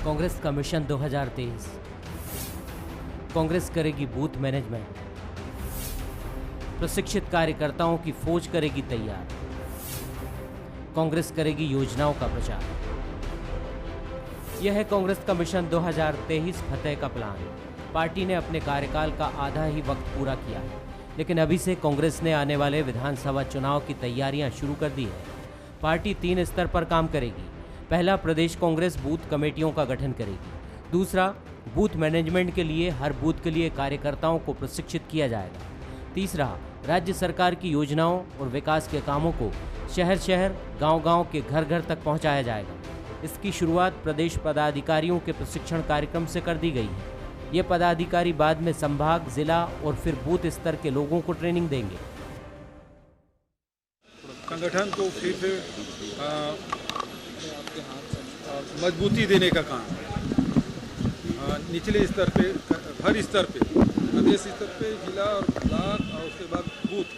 कांग्रेस का मिशन 2023। कांग्रेस करेगी booth management, प्रशिक्षित कार्यकर्ताओं की फौज करेगी तैयार। कांग्रेस करेगी योजनाओं का प्रचार। यह है कांग्रेस का मिशन 2023 फतेह का प्लान। पार्टी ने अपने कार्यकाल का आधा ही वक्त पूरा किया है, लेकिन अभी से कांग्रेस ने आने वाले विधानसभा चुनाव की तैयारियां शुरू कर दी है। पार्टी 3 स्तर पर काम करेगी। पहला, प्रदेश कांग्रेस बूथ कमेटियों का गठन करेगी। दूसरा, बूथ मैनेजमेंट के लिए हर बूथ के लिए कार्यकर्ताओं को प्रशिक्षित किया जाएगा। तीसरा, राज्य सरकार की योजनाओं और विकास के कामों को शहर शहर, गांव-गांव के घर घर तक पहुंचाया जाएगा। इसकी शुरुआत प्रदेश पदाधिकारियों के प्रशिक्षण कार्यक्रम से कर दी गई है। ये पदाधिकारी बाद में संभाग, जिला और फिर बूथ स्तर के लोगों को ट्रेनिंग देंगे। संगठन को फिर से मजबूती देने का काम निचले स्तर पे, हर स्तर पे, प्रदेश स्तर पे, जिला और ब्लॉक और उसके बाद बूथ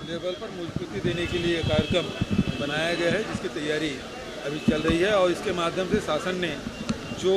लेवल पर मजबूती देने के लिए कार्यक्रम बनाया गया है, जिसकी तैयारी अभी चल रही है। और इसके माध्यम से शासन ने जो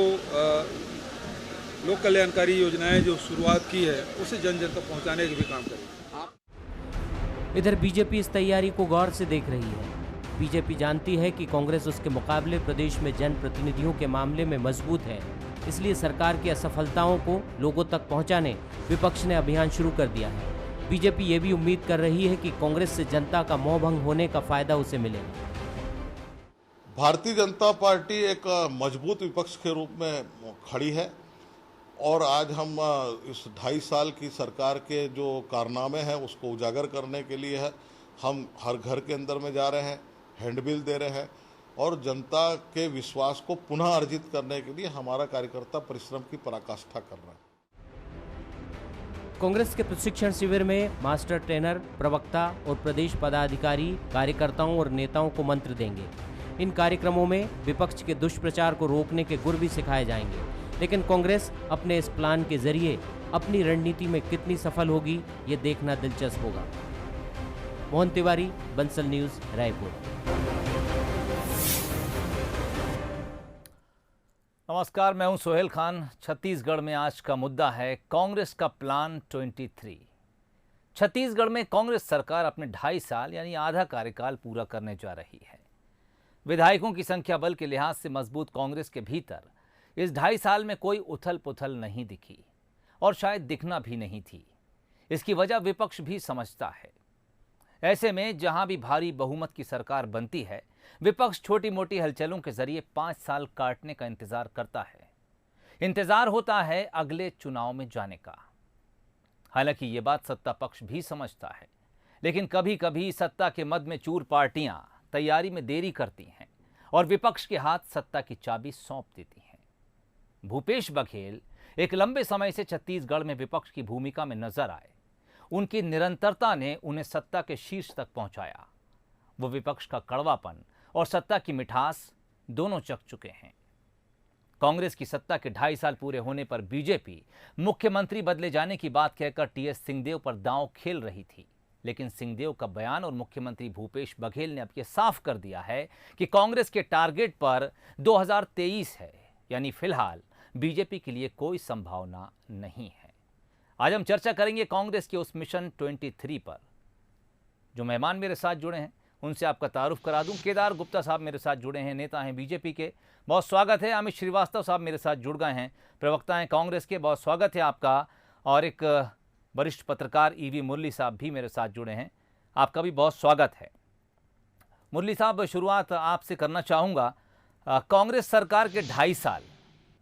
लोक कल्याणकारी योजनाएं जो शुरुआत की है, उसे जन जन तक पहुँचाने का भी काम करेगी। इधर बीजेपी इस तैयारी को गौर से देख रही है। बीजेपी जानती है कि कांग्रेस उसके मुकाबले प्रदेश में जनप्रतिनिधियों के मामले में मजबूत है, इसलिए सरकार की असफलताओं को लोगों तक पहुंचाने विपक्ष ने अभियान शुरू कर दिया है। बीजेपी ये भी उम्मीद कर रही है कि कांग्रेस से जनता का मोह भंग होने का फायदा उसे मिलेगा। भारतीय जनता पार्टी एक मजबूत विपक्ष के रूप में खड़ी है और आज हम इस 2.5 साल की सरकार के जो कारनामे हैं उसको उजागर करने के लिए है। हम हर घर के अंदर में जा रहे हैं, हैंडबिल दे रहे हैं और जनता के विश्वास को पुनः अर्जित करने के लिए हमारा कार्यकर्ता परिश्रम की पराकाष्ठा कर रहा है। कांग्रेस के प्रशिक्षण शिविर में मास्टर ट्रेनर, प्रवक्ता और प्रदेश पदाधिकारी कार्यकर्ताओं और नेताओं को मंत्र देंगे। इन कार्यक्रमों में विपक्ष के दुष्प्रचार को रोकने के गुर भी सिखाए जाएंगे। लेकिन कांग्रेस अपने इस प्लान के जरिए अपनी रणनीति में कितनी सफल होगी, ये देखना दिलचस्प होगा। मोहन तिवारी, बंसल न्यूज, रायपुर। नमस्कार, मैं हूं सोहेल खान। छत्तीसगढ़ में आज का मुद्दा है कांग्रेस का प्लान 23। छत्तीसगढ़ में कांग्रेस सरकार अपने 2.5 साल यानी आधा कार्यकाल पूरा करने जा रही है। विधायकों की संख्या बल के लिहाज से मजबूत कांग्रेस के भीतर इस 2.5 साल में कोई उथल पुथल नहीं दिखी और शायद दिखना भी नहीं थी। इसकी वजह विपक्ष भी समझता है। ऐसे में जहां भी भारी बहुमत की सरकार बनती है, विपक्ष छोटी मोटी हलचलों के जरिए 5 साल काटने का इंतजार करता है। इंतजार होता है अगले चुनाव में जाने का। हालांकि ये बात सत्ता पक्ष भी समझता है, लेकिन कभी कभी सत्ता के मद में चूर पार्टियां तैयारी में देरी करती हैं और विपक्ष के हाथ सत्ता की चाबी सौंप देती हैं। भूपेश बघेल एक लंबे समय से छत्तीसगढ़ में विपक्ष की भूमिका में नजर आए। उनकी निरंतरता ने उन्हें सत्ता के शीर्ष तक पहुंचाया। वो विपक्ष का कड़वापन और सत्ता की मिठास दोनों चख चुके हैं। कांग्रेस की सत्ता के 2.5 साल पूरे होने पर बीजेपी मुख्यमंत्री बदले जाने की बात कहकर टीएस सिंहदेव पर दांव खेल रही थी, लेकिन सिंहदेव का बयान और मुख्यमंत्री भूपेश बघेल ने अब यह साफ कर दिया है कि कांग्रेस के टारगेट पर 2023 है, यानी फिलहाल बीजेपी के लिए कोई संभावना नहीं है। आज हम चर्चा करेंगे कांग्रेस के उस मिशन 23 पर। जो मेहमान मेरे साथ जुड़े हैं उनसे आपका तारुफ करा दूं। केदार गुप्ता साहब मेरे साथ जुड़े हैं, नेता हैं बीजेपी के, बहुत स्वागत है। अमित श्रीवास्तव साहब मेरे साथ जुड़ गए हैं, प्रवक्ता हैं कांग्रेस के, बहुत स्वागत है आपका। और एक वरिष्ठ पत्रकार ईवी मुरली साहब भी मेरे साथ जुड़े हैं, आपका भी बहुत स्वागत है। मुरली साहब, शुरुआत आपसे करना चाहूँगा। कांग्रेस सरकार के 2.5 साल,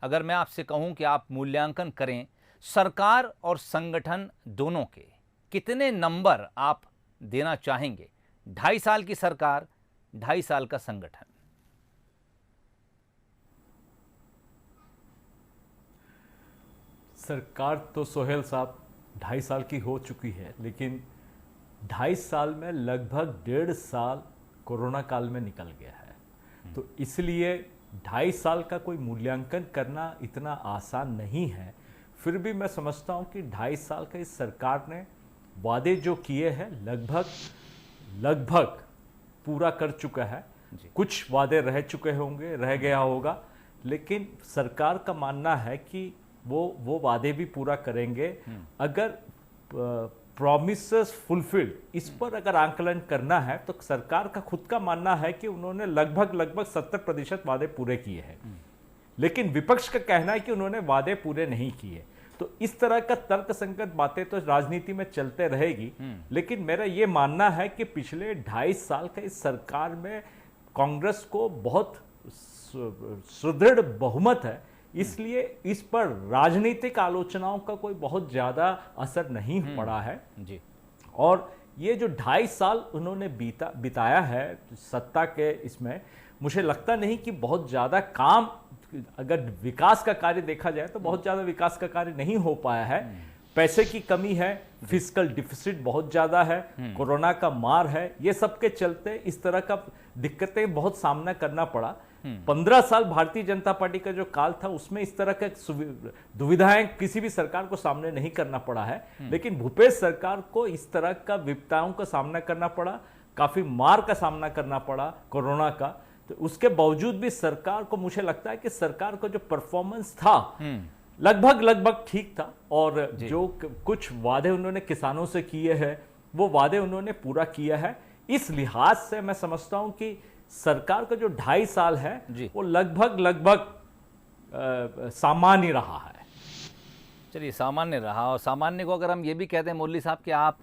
अगर मैं आपसे कहूँ कि आप मूल्यांकन करें सरकार और संगठन दोनों के, कितने नंबर आप देना चाहेंगे? 2.5 साल की सरकार, 2.5 साल का संगठन। सरकार तो सोहेल साहब 2.5 साल की हो चुकी है, लेकिन 2.5 साल में लगभग 1.5 साल कोरोना काल में निकल गया है। तो इसलिए 2.5 साल का कोई मूल्यांकन करना इतना आसान नहीं है। फिर भी मैं समझता हूं कि 2.5 साल का इस सरकार ने वादे जो किए हैं लगभग पूरा कर चुका है। कुछ वादे रह चुके होंगे, रह गया होगा, लेकिन सरकार का मानना है कि वो वादे भी पूरा करेंगे अगर प्रॉमिसेस फुलफिल्ड, इस पर अगर आंकलन करना है तो सरकार का खुद का मानना है कि उन्होंने लगभग 70% वादे पूरे किए हैं। लेकिन विपक्ष का कहना है कि उन्होंने वादे पूरे नहीं किए। तो इस तरह का तर्कसंगत बातें तो राजनीति में चलते रहेगी, लेकिन मेरा ये मानना है कि पिछले 2.5 साल का इस सरकार में कांग्रेस को बहुत सुदृढ़ बहुमत है, इसलिए इस पर राजनीतिक आलोचनाओं का कोई बहुत ज्यादा असर नहीं पड़ा है जी। और ये जो 2.5 साल उन्होंने बिताया है सत्ता के, इसमें मुझे लगता नहीं कि बहुत ज्यादा काम, अगर विकास का कार्य देखा जाए तो बहुत ज्यादा विकास का कार्य नहीं हो पाया है। पैसे की कमी है, फिस्कल डिफिसिट बहुत ज्यादा है, कोरोना का मार है, ये सब के चलते इस तरह का दिक्कतें बहुत सामना करना पड़ा। 15 साल भारतीय जनता पार्टी का जो काल था उसमें इस तरह का दुविधाएं किसी भी सरकार को सामने नहीं करना पड़ा है, लेकिन भूपेश सरकार को इस तरह का विपदाओं का सामना करना पड़ा, काफी मार का सामना करना पड़ा कोरोना का। तो उसके बावजूद भी सरकार को, मुझे लगता है कि सरकार का जो परफॉर्मेंस था लगभग ठीक था, और जो कुछ वादे उन्होंने किसानों से किए हैं वो वादे उन्होंने पूरा किया है। इस लिहाज से मैं समझता हूं कि सरकार का जो 2.5 साल है वो लगभग सामान्य रहा है। चलिए, सामान्य रहा, और सामान्य को अगर हम ये भी कहते हैं मुरली साहब कि आप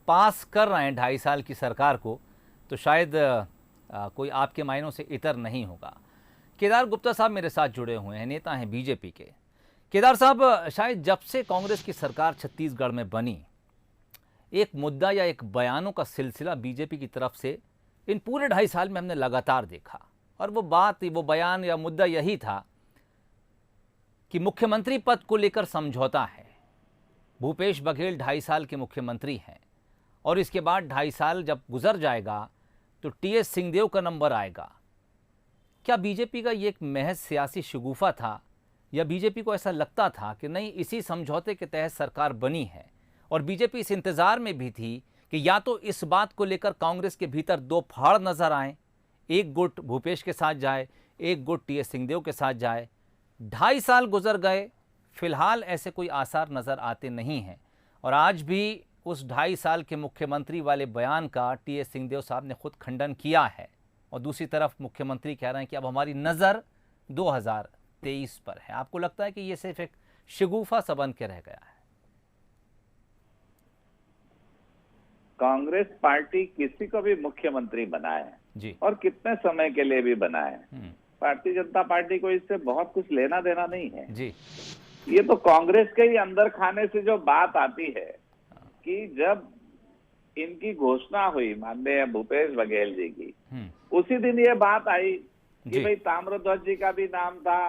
पास कर रहे हैं 2.5 साल की सरकार को, तो शायद कोई आपके मायनों से इतर नहीं होगा। केदार गुप्ता साहब मेरे साथ जुड़े हुए हैं, नेता हैं बीजेपी के। केदार साहब, शायद जब से कांग्रेस की सरकार छत्तीसगढ़ में बनी, एक मुद्दा या एक बयानों का सिलसिला बीजेपी की तरफ से इन पूरे 2.5 साल में हमने लगातार देखा, और वो बात, वो बयान या मुद्दा यही था कि मुख्यमंत्री पद को लेकर समझौता है। भूपेश बघेल 2.5 साल के मुख्यमंत्री हैं, और इसके बाद 2.5 साल जब गुजर जाएगा तो टीएस सिंहदेव का नंबर आएगा। क्या बीजेपी का ये एक महज सियासी शगुफा था, या बीजेपी को ऐसा लगता था कि नहीं, इसी समझौते के तहत सरकार बनी है, और बीजेपी इस इंतजार में भी थी कि या तो इस बात को लेकर कांग्रेस के भीतर दो फाड़ नजर आए, एक गुट भूपेश के साथ जाए, एक गुट टीएस सिंहदेव के साथ जाए। 2.5 साल गुजर गए, फिलहाल ऐसे कोई आसार नजर आते नहीं हैं, और आज भी उस 2.5 साल के मुख्यमंत्री वाले बयान का टीएस सिंहदेव साहब ने खुद खंडन किया है, और दूसरी तरफ मुख्यमंत्री कह रहे हैं कि अब हमारी नज़र 2023 पर है। आपको लगता है कि ये सिर्फ एक शगुफा सा बन के रह गया है? कांग्रेस पार्टी किसी को भी मुख्यमंत्री बनाए जी, और कितने समय के लिए भी बनाए, भारतीय जनता पार्टी को इससे बहुत कुछ लेना देना नहीं है जी। ये तो कांग्रेस के ही अंदर खाने से जो बात आती है कि जब इनकी घोषणा हुई माननीय भूपेश बघेल जी की, उसी दिन ये बात आई कि भाई ताम्रध्वज जी का भी नाम था,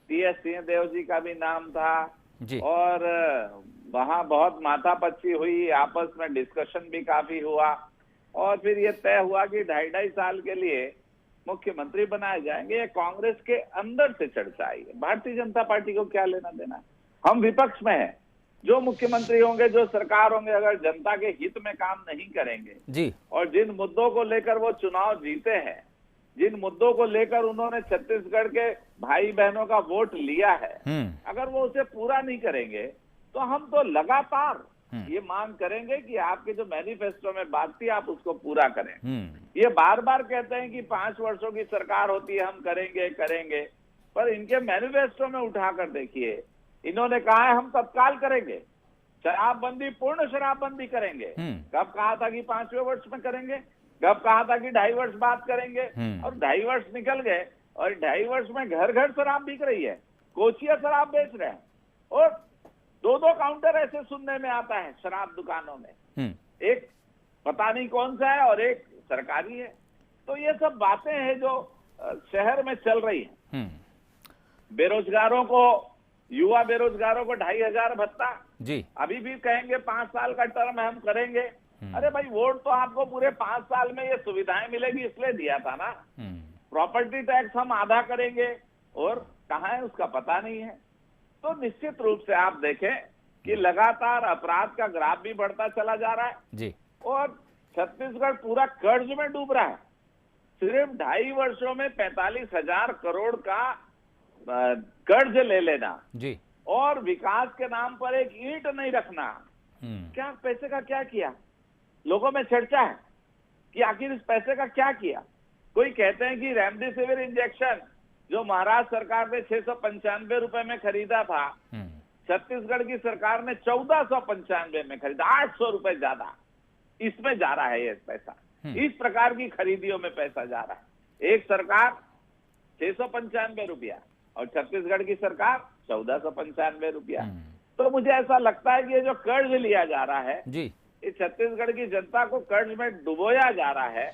टीएस सिंहदेव जी का भी नाम था जी, और वहां बहुत माथापच्ची हुई, आपस में डिस्कशन भी काफी हुआ, और फिर ये तय हुआ कि 2.5 साल के लिए मुख्यमंत्री बनाए जाएंगे। ये कांग्रेस के अंदर से चर्चा आई है, भारतीय जनता पार्टी को क्या लेना देना। हम विपक्ष में हैं, जो मुख्यमंत्री होंगे, जो सरकार होंगे, अगर जनता के हित में काम नहीं करेंगे जी, और जिन मुद्दों को लेकर वो चुनाव जीते हैं, जिन मुद्दों को लेकर उन्होंने छत्तीसगढ़ के भाई बहनों का वोट लिया है, अगर वो उसे पूरा नहीं करेंगे तो हम तो लगातार ये मांग करेंगे कि आपके जो मैनिफेस्टो में बात थी आप उसको पूरा करें। ये बार बार कहते हैं कि 5 वर्षों की सरकार होती है, हम करेंगे, पर इनके मैनिफेस्टो में उठाकर देखिए, इन्होंने कहा है हम तत्काल करेंगे, शराबबंदी, पूर्ण शराबबंदी करेंगे। कब कहा था कि 5वें वर्ष में करेंगे, कब कहा था कि 2.5 वर्ष बात करेंगे, और 2.5 वर्ष निकल गए, और 2.5 वर्ष में घर घर शराब बिक रही है, कोचिया शराब बेच रहे हैं, और 2-2 काउंटर ऐसे सुनने में आता है शराब दुकानों में, एक पता नहीं कौन सा है और एक सरकारी है। तो ये सब बातें हैं जो शहर में चल रही हैं। बेरोजगारों को, युवा बेरोजगारों को 2,500 भत्ता जी, अभी भी कहेंगे 5 साल का टर्म है, हम करेंगे। अरे भाई, वोट तो आपको पूरे 5 साल में ये सुविधाएं मिलेगी इसलिए दिया था ना। प्रॉपर्टी टैक्स हम आधा करेंगे, और कहाँ है उसका पता नहीं है। तो निश्चित रूप से आप देखें कि लगातार अपराध का ग्राफ भी बढ़ता चला जा रहा है जी, और छत्तीसगढ़ पूरा कर्ज में डूब रहा है। सिर्फ 2.5 वर्षों में 45,000 करोड़ का कर्ज ले लेना जी, और विकास के नाम पर एक ईंट नहीं रखना, क्या पैसे का क्या किया? लोगों में चर्चा है कि आखिर इस पैसे का क्या किया। कोई कहते हैं कि रेमडेसिविर इंजेक्शन जो महाराष्ट्र सरकार ने 695 रुपए में खरीदा था, छत्तीसगढ़ की सरकार ने 1495 में खरीदा, 800 रुपए ज्यादा इसमें जा रहा है ये पैसा। इस प्रकार की खरीदियों में पैसा जा रहा है। एक सरकार 695 रुपया और छत्तीसगढ़ की सरकार 1495 रुपया। तो मुझे ऐसा लगता है कि ये जो कर्ज लिया जा रहा है जी, ये छत्तीसगढ़ की जनता को कर्ज में डुबोया जा रहा है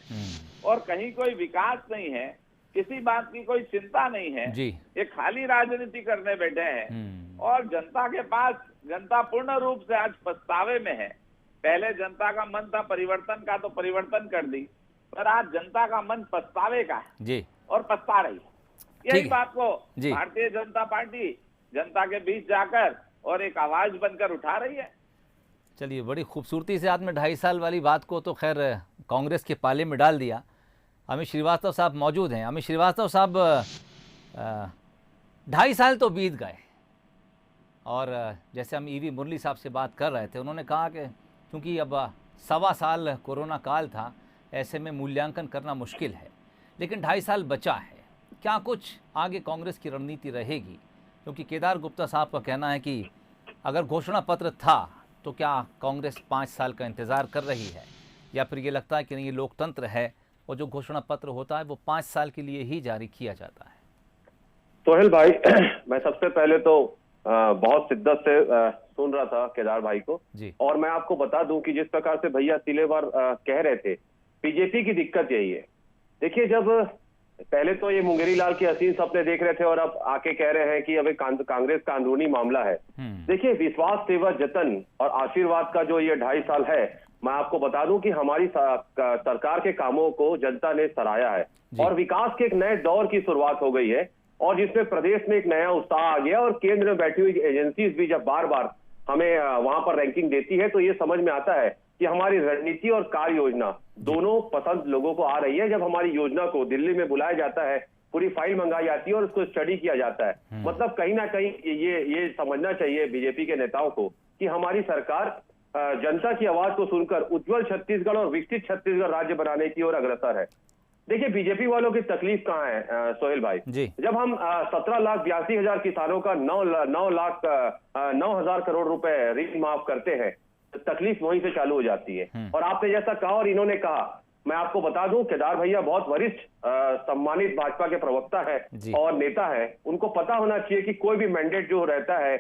और कहीं कोई विकास नहीं है, किसी बात की कोई चिंता नहीं है जी। ये खाली राजनीति करने बैठे हैं और जनता के पास, जनता पूर्ण रूप से आज पछतावे में है। पहले जनता का मन था परिवर्तन का, तो परिवर्तन कर दी, पर आज जनता का मन पछतावे का है जी, और पछता रही है। यही ठीक। बात को जी। भारतीय जनता पार्टी जनता के बीच जाकर और एक आवाज बनकर उठा रही है। चलिए, बड़ी खूबसूरती से आपने 2.5 साल वाली बात को तो खैर कांग्रेस के पाले में डाल दिया। अमित श्रीवास्तव साहब मौजूद हैं। अमित श्रीवास्तव साहब, 2.5 साल तो बीत गए और जैसे हम ईवी मुरली साहब से बात कर रहे थे, उन्होंने कहा कि क्योंकि अब 1.25 साल कोरोना काल था, ऐसे में मूल्यांकन करना मुश्किल है, लेकिन 2.5 साल बचा है। क्या कुछ आगे कांग्रेस की रणनीति रहेगी? क्योंकि केदार गुप्ता साहब का कहना है कि अगर घोषणा पत्र था तो क्या कांग्रेस 5 साल का इंतज़ार कर रही है, या फिर ये लगता है कि नहीं, ये लोकतंत्र है और जो घोषणा पत्र होता है वो 5 साल के लिए ही जारी किया जाता है? सोहेल भाई, मैं सबसे पहले तो बहुत शिद्दत से सुन रहा था केदार भाई को जी। और मैं आपको बता दूं कि जिस प्रकार से भैया सिलेवार कह रहे थे, बीजेपी की दिक्कत यही है। देखिए, जब पहले तो ये मुंगेरी लाल के हसीन सपने देख रहे थे और अब आके कह रहे हैं कि अब कांग्रेस का अंदरूनी मामला है। देखिए, विश्वास, सेवा, जतन और आशीर्वाद का जो ये 2.5 साल है, मैं आपको बता दूं कि हमारी सरकार के कामों को जनता ने सराहा है और विकास के एक नए दौर की शुरुआत हो गई है और जिसमें प्रदेश में एक नया उत्साह आ गया और केंद्र में बैठी हुई एजेंसीज भी जब बार बार हमें वहां पर रैंकिंग देती है तो ये समझ में आता है कि हमारी रणनीति और कार्य योजना दोनों पसंद लोगों को आ रही है। जब हमारी योजना को दिल्ली में बुलाया जाता है, पूरी फाइल मंगाई जाती है और उसको स्टडी किया जाता है, मतलब कहीं ना कहीं ये समझना चाहिए बीजेपी के नेताओं को कि हमारी सरकार जनता की आवाज को सुनकर उज्जवल छत्तीसगढ़ और विकसित छत्तीसगढ़ राज्य बनाने की ओर अग्रसर है। देखिए, बीजेपी वालों की तकलीफ कहाँ है सोहेल भाई? जब हम 17,82,000 किसानों का 9,09,000 करोड़ रुपए ऋण माफ करते हैं, तकलीफ वहीं से चालू हो जाती है। और आपने जैसा कहा और इन्होंने कहा, मैं आपको बता दूं, केदार भैया बहुत वरिष्ठ सम्मानित भाजपा के प्रवक्ता है और नेता है। उनको पता होना चाहिए कि कोई भी मैंडेट जो रहता है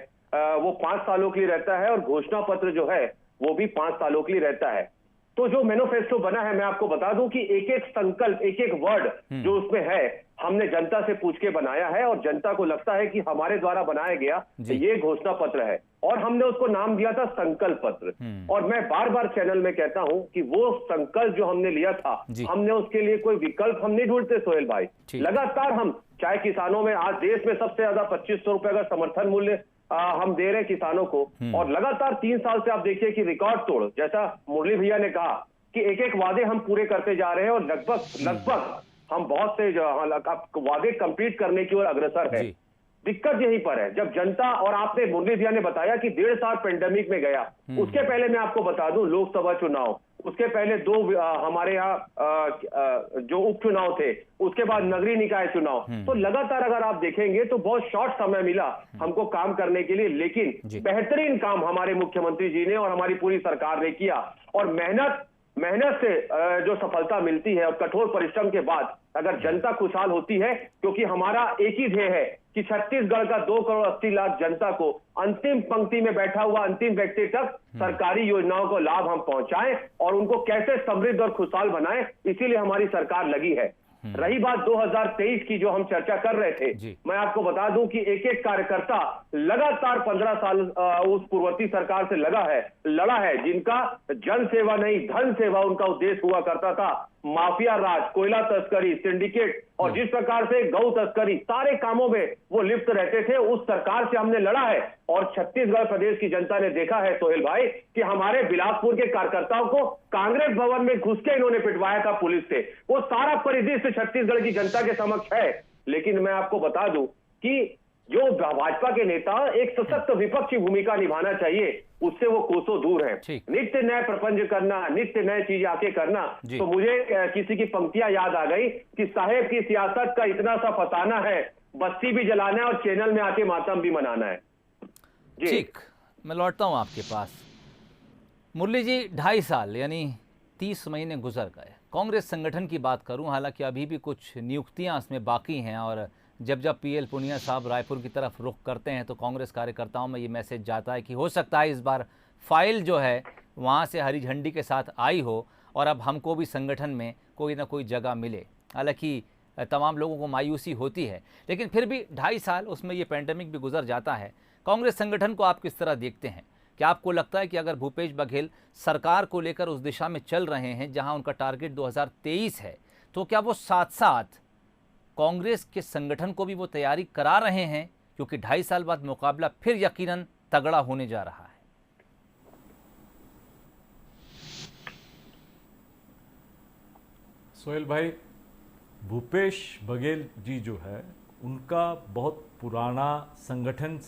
वो 5 सालों के लिए रहता है और घोषणा पत्र जो है वो भी 5 सालों के लिए रहता है। तो जो मैनिफेस्टो बना है, मैं आपको बता दूं कि एक एक संकल्प, एक एक वर्ड जो उसमें है, हमने जनता से पूछ के बनाया है और जनता को लगता है कि हमारे द्वारा बनाया गया ये घोषणा पत्र है और हमने उसको नाम दिया था संकल्प पत्र। और मैं बार बार चैनल में कहता हूं कि वो संकल्प जो हमने लिया था, हमने उसके लिए कोई विकल्प हम नहीं ढूंढते सोहेल भाई। लगातार हम, चाहे किसानों में आज देश में सबसे ज्यादा 2500 रुपए का समर्थन मूल्य हम दे रहे हैं किसानों को और लगातार 3 साल से आप देखिए कि रिकॉर्ड तोड़, जैसा मुरली भैया ने कहा कि एक एक वादे हम पूरे करते जा रहे हैं और लगभग हम बहुत से वादे कंप्लीट करने की ओर अग्रसर है। दिक्कत यहीं पर है, जब जनता, और आपने, मुरली भैया ने बताया कि 1.5 साल पेंडेमिक में गया, उसके पहले मैं आपको बता दूं लोकसभा चुनाव, उसके पहले 2 हमारे यहाँ जो उपचुनाव थे, उसके बाद नगरीय निकाय चुनाव। तो लगातार अगर आप देखेंगे तो बहुत शॉर्ट समय मिला हमको काम करने के लिए, लेकिन बेहतरीन काम हमारे मुख्यमंत्री जी ने और हमारी पूरी सरकार ने किया। और मेहनत से जो सफलता मिलती है और कठोर परिश्रम के बाद अगर जनता खुशहाल होती है, क्योंकि हमारा एक ही ध्येय है कि छत्तीसगढ़ का 2,80,00,000 जनता को अंतिम पंक्ति में बैठा हुआ अंतिम व्यक्ति तक सरकारी योजनाओं को लाभ हम पहुंचाएं और उनको कैसे समृद्ध और खुशहाल बनाएं, इसीलिए हमारी सरकार लगी है। रही बात 2023 की जो हम चर्चा कर रहे थे, मैं आपको बता दूं कि एक एक कार्यकर्ता लगातार 15 साल उस पूर्ववर्ती सरकार से लड़ा है, जिनका जन सेवा नहीं धन सेवा उनका उद्देश्य हुआ करता था। माफिया राज, कोयला तस्करी, सिंडिकेट और जिस प्रकार से गौ तस्करी, सारे कामों में वो लिप्त रहते थे, उस सरकार से हमने लड़ा है। और छत्तीसगढ़ प्रदेश की जनता ने देखा है सोहेल भाई कि हमारे बिलासपुर के कार्यकर्ताओं को कांग्रेस भवन में घुस के इन्होंने पिटवाया था पुलिस से। वो सारा परिदृश्य छत्तीसगढ़ की जनता के समक्ष है। लेकिन मैं आपको बता दूं कि जो भाजपा के नेता एक सशक्त विपक्षी भूमिका निभाना चाहिए, उससे वो कोसों दूर है। नित्य नए प्रपंच करना, नित्य नए चीज आके करना, तो मुझे किसी की पंक्तियां याद आ गई कि साहेब की सियासत का इतना सा फसाना है, बस्ती भी जलाना है और चैनल में आके मातम भी मनाना है। ठीक, मैं लौटता हूं आपके पास। मुरली जी, 2.5 साल यानी 30 महीने गुजर गए। कांग्रेस संगठन की बात करूं, हालांकि अभी भी कुछ नियुक्तियां इसमें बाकी हैं, और जब पीएल पुनिया साहब रायपुर की तरफ रुख करते हैं तो कांग्रेस कार्यकर्ताओं में ये मैसेज जाता है कि हो सकता है इस बार फाइल जो है वहाँ से हरी झंडी के साथ आई हो और अब हमको भी संगठन में कोई ना कोई जगह मिले। हालांकि तमाम लोगों को मायूसी होती है, लेकिन फिर भी 2.5 साल, उसमें ये पैंडेमिक भी गुजर जाता है। कांग्रेस संगठन को आप किस तरह देखते हैं? क्या आपको लगता है कि अगर भूपेश बघेल सरकार को लेकर उस दिशा में चल रहे हैं जहां उनका टारगेट 2023 है, तो क्या वो साथ साथ कांग्रेस के संगठन को भी वो तैयारी करा रहे हैं, क्योंकि 2.5 साल बाद मुकाबला फिर यकीनन तगड़ा होने जा रहा है? सोहेल भाई, भूपेश बघेल जी जो है उनका बहुत पुराना संगठन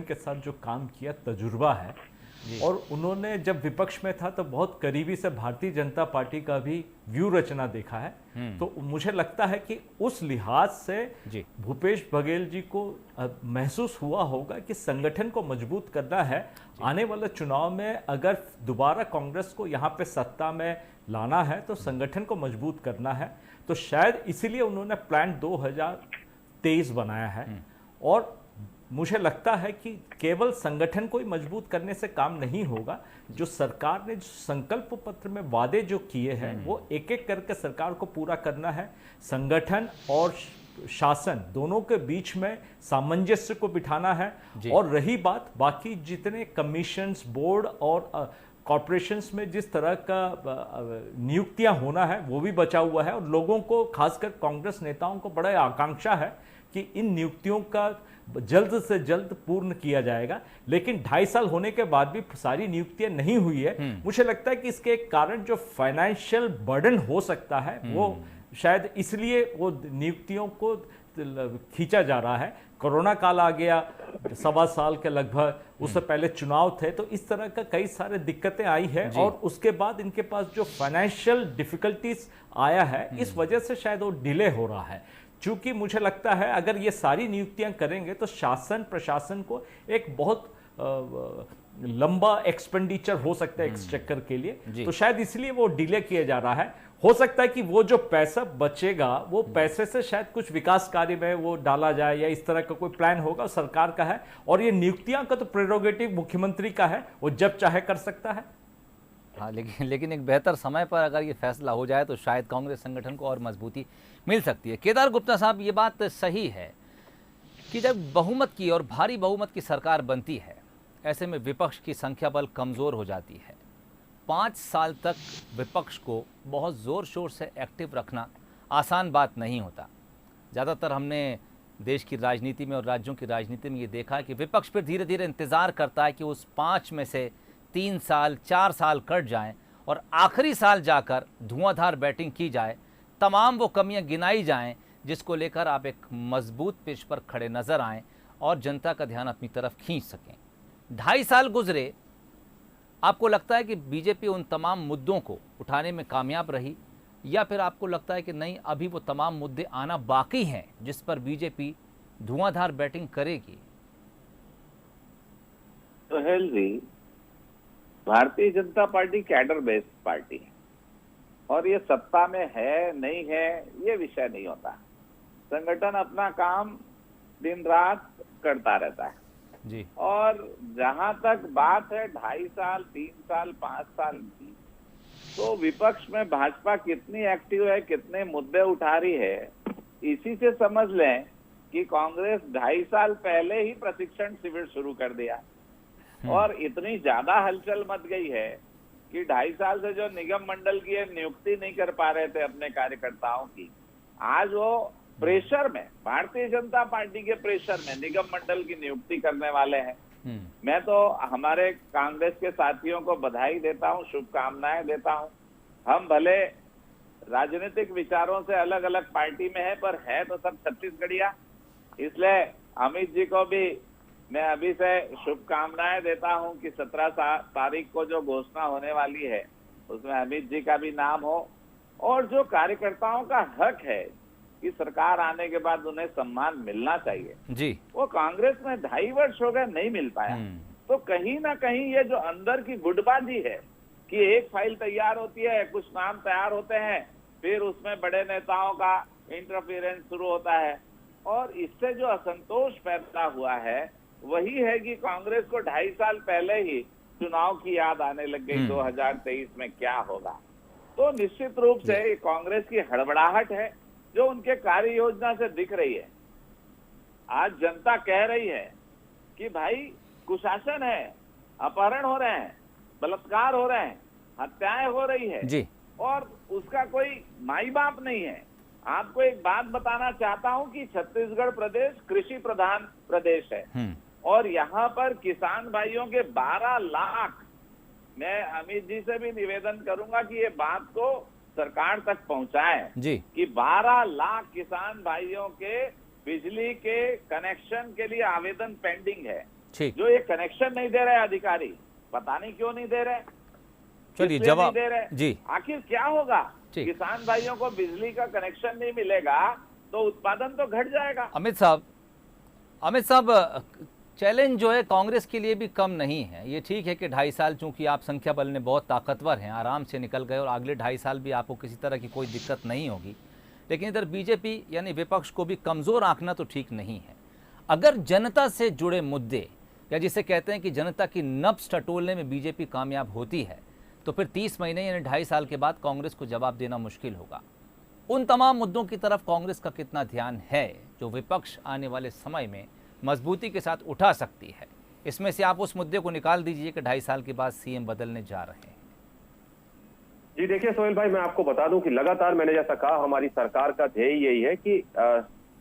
के साथ जो काम किया तजुर्बा है, और उन्होंने जब विपक्ष में था तो बहुत करीबी से भारतीय जनता पार्टी का भी व्यू रचना देखा है। तो मुझे लगता है कि उस लिहाज से भूपेश बघेल जी को महसूस हुआ होगा कि संगठन को मजबूत करना है। आने वाले चुनाव में अगर दोबारा कांग्रेस को यहाँ पे सत्ता में लाना है तो संगठन को मजबूत करना है, तो शायद इसीलिए उन्होंने प्लान 2023 बनाया है। और मुझे लगता है कि केवल संगठन को ही मजबूत करने से काम नहीं होगा। जो सरकार ने जो संकल्प पत्र में वादे जो किए हैं वो एक एक करके सरकार को पूरा करना है। संगठन और शासन दोनों के बीच में सामंजस्य को बिठाना है। और रही बात बाकी जितने कमीशंस, बोर्ड और कॉर्पोरेशंस में जिस तरह का नियुक्तियां होना है वो भी बचा हुआ है, और लोगों को, खासकर कांग्रेस नेताओं को बड़ा आकांक्षा है कि इन नियुक्तियों का जल्द से जल्द पूर्ण किया जाएगा। लेकिन 2.5 साल होने के बाद भी सारी नियुक्तियां नहीं हुई है। मुझे लगता है कि इसके एक कारण जो फाइनेंशियल बर्डन हो सकता है वो शायद इसलिए वो नियुक्तियों को खींचा जा रहा है। कोरोना काल आ गया, 1.25 साल के लगभग, उससे पहले चुनाव थे, तो इस तरह का कई सारे दिक्कतें आई है, और उसके बाद इनके पास जो फाइनेंशियल डिफिकल्टीज आया है, इस वजह से शायद वो डिले हो रहा है। चूंकि मुझे लगता है अगर ये सारी नियुक्तियां करेंगे तो शासन प्रशासन को एक बहुत लंबा एक्सपेंडिचर हो सकता है एक्सचेकर के लिए, तो शायद इसलिए वो डिले किया जा रहा है। हो सकता है कि वो जो पैसा बचेगा वो पैसे से शायद कुछ विकास कार्य में वो डाला जाए, या इस तरह का कोई प्लान होगा, सरकार का है। और ये नियुक्तियां का तो प्रेरोगेटिव मुख्यमंत्री का है, वो जब चाहे कर सकता है। हाँ, लेकिन एक बेहतर समय पर अगर ये फैसला हो जाए तो शायद कांग्रेस संगठन को और मजबूती मिल सकती है। केदार गुप्ता साहब, ये बात सही है कि जब बहुमत की और भारी बहुमत की सरकार बनती है, ऐसे में विपक्ष की संख्या बल कमज़ोर हो जाती है। 5 साल तक विपक्ष को बहुत ज़ोर शोर से एक्टिव रखना आसान बात नहीं होता। ज़्यादातर हमने देश की राजनीति में और राज्यों की राजनीति में ये देखा है कि विपक्ष फिर धीरे धीरे इंतज़ार करता है कि उस 5 में से 3 साल 4 साल कट जाएं और आखिरी साल जाकर धुआंधार बैटिंग की जाए, तमाम वो कमियां गिनाई जाएं जिसको लेकर आप एक मजबूत पिच पर खड़े नजर आएं और जनता का ध्यान अपनी तरफ खींच सकें। 2.5 साल गुजरे, आपको लगता है कि बीजेपी उन तमाम मुद्दों को उठाने में कामयाब रही, या फिर आपको लगता है कि नहीं, अभी वो तमाम मुद्दे आना बाकी हैं जिस पर बीजेपी धुआंधार बैटिंग करेगी? सोहेल जी, Bharatiya Janata party cadre based party है, और ये सत्ता में है नहीं है ये विषय नहीं होता। संगठन अपना काम दिन रात करता रहता है जी। और जहां तक बात है 2.5 साल 3 साल 5 साल की, तो विपक्ष में भाजपा कितनी एक्टिव है, कितने मुद्दे उठा रही है, इसी से समझ लें कि कांग्रेस 2.5 साल पहले ही प्रशिक्षण शिविर शुरू कर दिया, और इतनी ज्यादा हलचल मच गई है कि 2.5 साल से जो निगम मंडल की नियुक्ति नहीं कर पा रहे थे अपने कार्यकर्ताओं की, आज वो प्रेशर में, भारतीय जनता पार्टी के प्रेशर में निगम मंडल की नियुक्ति करने वाले हैं। मैं तो हमारे कांग्रेस के साथियों को बधाई देता हूं, शुभकामनाएं देता हूं। हम भले राजनीतिक विचारों से अलग अलग पार्टी में है, पर है तो सब छत्तीसगढ़िया। इसलिए अमित जी को भी मैं अभी से शुभकामनाएं देता हूं कि 17 तारीख को जो घोषणा होने वाली है उसमें अमित जी का भी नाम हो, और जो कार्यकर्ताओं का हक है कि सरकार आने के बाद उन्हें सम्मान मिलना चाहिए जी, वो कांग्रेस में 2.5 वर्ष हो गए नहीं मिल पाया। तो कहीं ना कहीं ये जो अंदर की गुटबाजी है कि एक फाइल तैयार होती है, कुछ नाम तैयार होते हैं, फिर उसमें बड़े नेताओं का इंटरफेरेंस शुरू होता है, और इससे जो असंतोष पैदा हुआ है वही है कि कांग्रेस को 2.5 साल पहले ही चुनाव की याद आने लग गई 2023 में क्या होगा। तो निश्चित रूप से ये कांग्रेस की हड़बड़ाहट है जो उनके कार्य योजना से दिख रही है। आज जनता कह रही है कि भाई कुशासन है, अपहरण हो रहे हैं, बलात्कार हो रहे हैं, हत्याएं हो रही है जी, और उसका कोई माई बाप नहीं है। आपको एक बात बताना चाहता हूं कि छत्तीसगढ़ प्रदेश कृषि प्रधान प्रदेश है और यहाँ पर किसान भाइयों के 12 लाख, मैं अमित जी से भी निवेदन करूंगा कि ये बात को सरकार तक पहुंचाएं जी कि 12 लाख किसान भाइयों के बिजली के कनेक्शन के लिए आवेदन पेंडिंग है। ठीक, जो ये कनेक्शन नहीं दे रहे अधिकारी, पता नहीं क्यों नहीं दे रहे, चलिए किस लिए जवाब नहीं दे रहे, जी, आखिर क्या होगा। ठीक। किसान भाइयों को बिजली का कनेक्शन नहीं मिलेगा तो उत्पादन तो घट जाएगा। अमित साहब चैलेंज जो है कांग्रेस के लिए भी कम नहीं है। ये ठीक है कि 2.5 साल, चूंकि आप संख्या बल में बहुत ताकतवर हैं, आराम से निकल गए और अगले 2.5 साल भी आपको किसी तरह की कोई दिक्कत नहीं होगी, लेकिन इधर बीजेपी यानी विपक्ष को भी कमज़ोर आंकना तो ठीक नहीं है। अगर जनता से जुड़े मुद्दे या जिसे कहते हैं कि जनता की नब्ज टटोलने में बीजेपी कामयाब होती है तो फिर 30 महीने यानी 2.5 साल के बाद कांग्रेस को जवाब देना मुश्किल होगा। उन तमाम मुद्दों की तरफ कांग्रेस का कितना ध्यान है जो विपक्ष आने वाले समय में मजबूती के साथ उठा सकती है, इसमें से आप उस मुद्दे को निकाल दीजिए कि 2.5 साल के बाद सीएम बदलने जा रहे हैं। जी देखिए सोहेल भाई, मैं आपको बता दूं कि लगातार मैंने जैसा कहा हमारी सरकार का ध्येय यही है कि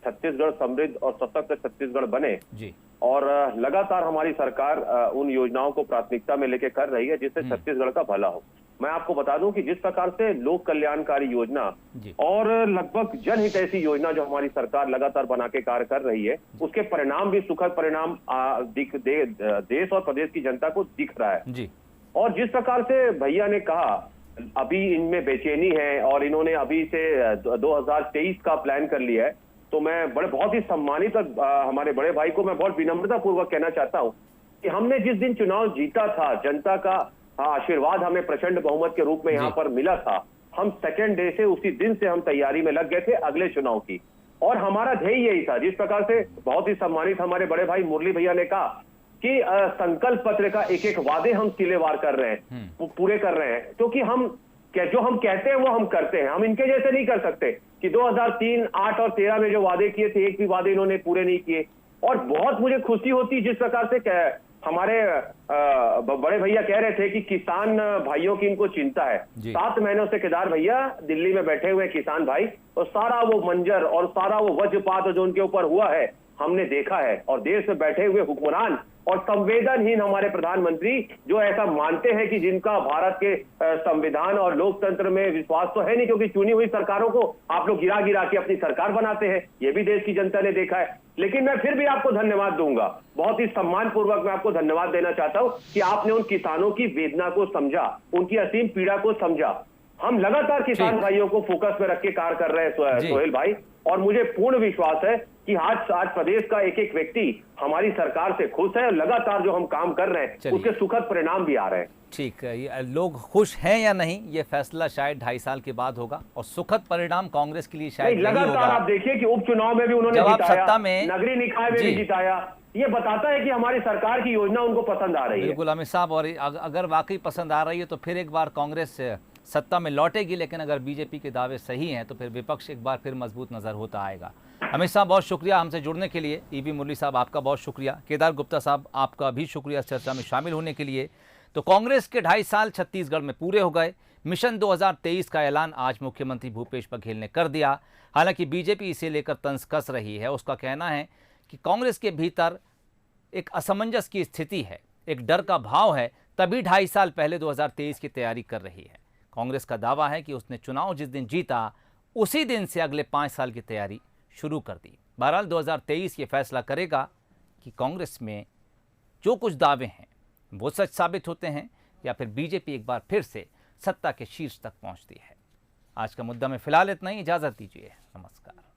छत्तीसगढ़ समृद्ध और सशक्त छत्तीसगढ़ बने जी, और लगातार हमारी सरकार उन योजनाओं को प्राथमिकता में लेके कर रही है जिससे छत्तीसगढ़ का भला हो। मैं आपको बता दूं कि जिस प्रकार से लोक कल्याणकारी योजना और लगभग जनहितैषी योजना जो हमारी सरकार लगातार बना के कार्य कर रही है, उसके परिणाम भी सुखद परिणाम देश और प्रदेश की जनता को दिख रहा है जी। और जिस प्रकार से भैया ने कहा अभी इनमें बेचैनी है और इन्होंने अभी से 2023 का प्लान कर लिया है, तो मैं बहुत ही सम्मानित हमारे बड़े भाई को मैं बहुत विनम्रता पूर्वक कहना चाहता हूं कि हमने जिस दिन चुनाव जीता था, जनता का आशीर्वाद हमें प्रचंड बहुमत के रूप में यहाँ पर मिला था, हम सेकेंड डे से उसी दिन से हम तैयारी में लग गए थे अगले चुनाव की, और हमारा ध्येय यही था। जिस प्रकार से बहुत ही सम्मानित हमारे बड़े भाई मुरली भैया ने कहा कि संकल्प पत्र का एक एक वादे हम सिलेवार कर रहे हैं, पूरे कर रहे हैं, क्योंकि हम जो हम कहते हैं वो हम करते हैं। हम इनके जैसे नहीं कर सकते कि 2003, 8 और 13 में जो वादे किए थे एक भी वादे इन्होंने पूरे नहीं किए। और बहुत मुझे खुशी होती जिस प्रकार से हमारे बड़े भैया कह रहे थे कि किसान भाइयों की इनको चिंता है। 7 महीनों से केदार भैया दिल्ली में बैठे हुए किसान भाई, और सारा वो मंजर और सारा वो वज्रपात जो उनके ऊपर हुआ है हमने देखा है। और देश में बैठे हुए हुक्मरान और संवेदनहीन हमारे प्रधानमंत्री जो ऐसा मानते हैं कि जिनका भारत के संविधान और लोकतंत्र में विश्वास तो है नहीं, क्योंकि चुनी हुई सरकारों को आप लोग गिरा गिरा के अपनी सरकार बनाते हैं, ये भी देश की जनता ने देखा है। लेकिन मैं फिर भी आपको धन्यवाद दूंगा, बहुत ही सम्मान पूर्वक मैं आपको धन्यवाद देना चाहता हूं कि आपने उन किसानों की वेदना को समझा, उनकी असीम पीड़ा को समझा। हम लगातार किसान भाइयों को फोकस में रख के कार्य कर रहे हैं सोहेल भाई, और मुझे पूर्ण विश्वास है कि आज प्रदेश का एक एक व्यक्ति हमारी सरकार से खुश है और लगातार जो हम काम कर रहे हैं उसके सुखद परिणाम भी आ रहे हैं। ठीक है, लोग खुश हैं या नहीं ये फैसला शायद 2.5 साल के बाद होगा, और सुखद परिणाम कांग्रेस के लिए शायद नहीं होगा। लगातार आप देखिए कि उपचुनाव में भी उन्होंने जिताया, सत्ता में नगरीय निकाय में भी जिताया, ये बताता है कि हमारी सरकार की योजना उनको पसंद आ रही है। बिल्कुल अमित साहब, और अगर वाकई पसंद आ रही है तो फिर एक बार कांग्रेस सत्ता में लौटेगी, लेकिन अगर बीजेपी के दावे सही हैं तो फिर विपक्ष एक बार फिर मजबूत नजर होता आएगा। अमित साहब बहुत शुक्रिया हमसे जुड़ने के लिए। ईवी मुरली साहब आपका बहुत शुक्रिया। केदार गुप्ता साहब आपका भी शुक्रिया चर्चा में शामिल होने के लिए। तो कांग्रेस के 2.5 साल छत्तीसगढ़ में पूरे हो गए। मिशन 2023 का ऐलान आज मुख्यमंत्री भूपेश बघेल ने कर दिया। हालांकि बीजेपी इसे लेकर तंज कस रही है। उसका कहना है कि कांग्रेस के भीतर एक असमंजस की स्थिति है, एक डर का भाव है, तभी 2.5 साल पहले 2023 की तैयारी कर रही है। कांग्रेस का दावा है कि उसने चुनाव जिस दिन जीता उसी दिन से अगले 5 साल की तैयारी शुरू कर दी। बहरहाल 2023 ये फैसला करेगा कि कांग्रेस में जो कुछ दावे हैं वो सच साबित होते हैं या फिर बीजेपी एक बार फिर से सत्ता के शीर्ष तक पहुंचती है। आज का मुद्दा में फिलहाल इतना ही। इजाजत दीजिए। नमस्कार।